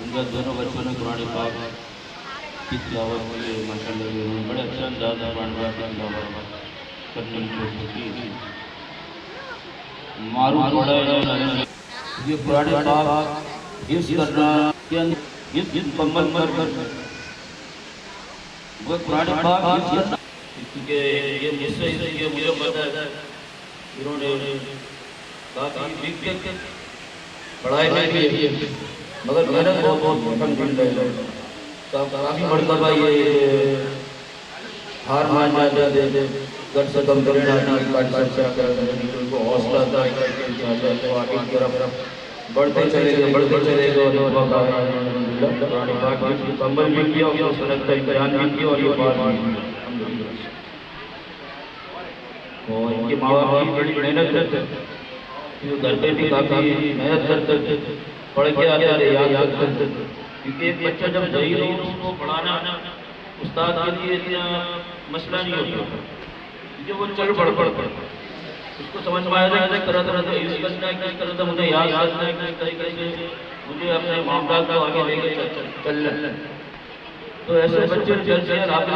उनका दोनों बच्चों ने कुरान पाक की तिलावत के लिए माशाअल्लाह उन्होंने बड़े अच्छे अंदाज में कुरान पाक की तिलावत करने की कोशिश की। मारूफ पड़ा है इन्होंने ये कुरान पाक हिफ्ज़ करना के अंदर हिफ्ज़ मुकम्मल कर वो कुरान पाक हिफ्ज़ करना, क्योंकि ये मुझसे ये मुझे पता है इन्होंने काफ़ी लिख के पढ़ाई नहीं की है, मगर मेहनत बहुत अल्हम्दुलिल्लाह काफ़ी मरतबा ये हार मान जाते थे, घर से कम करना उनको हौसला था कि आगे की तरफ बढ़ते चले गए और अल्हम्दुलिल्लाह कुरान पाक की मुकम्मल भी किया और सनद का इम्तिहान भी किया और ये बात भी अल्हम्दुलिल्लाह। और इनके माँ बाप की बड़ी मेहनत करते थे, घर पे भी काफ़ी मेहनत करते थे, पढ़ के आते थे, याद करते थे, क्योंकि एक बच्चा जब ज़हीर हो उसको पढ़ाना उस्ताद के लिए इतना मसला नहीं होता, क्योंकि वो चल पढ़ उसको समझ में आया कि तरह तरह से यूज़ करना है, किस तरह से मुझे याद करना है, किस तरीके से मुझे अपने मामला को आगे लेके चलना है। तो ऐसे बच्चे जल्द से जल्द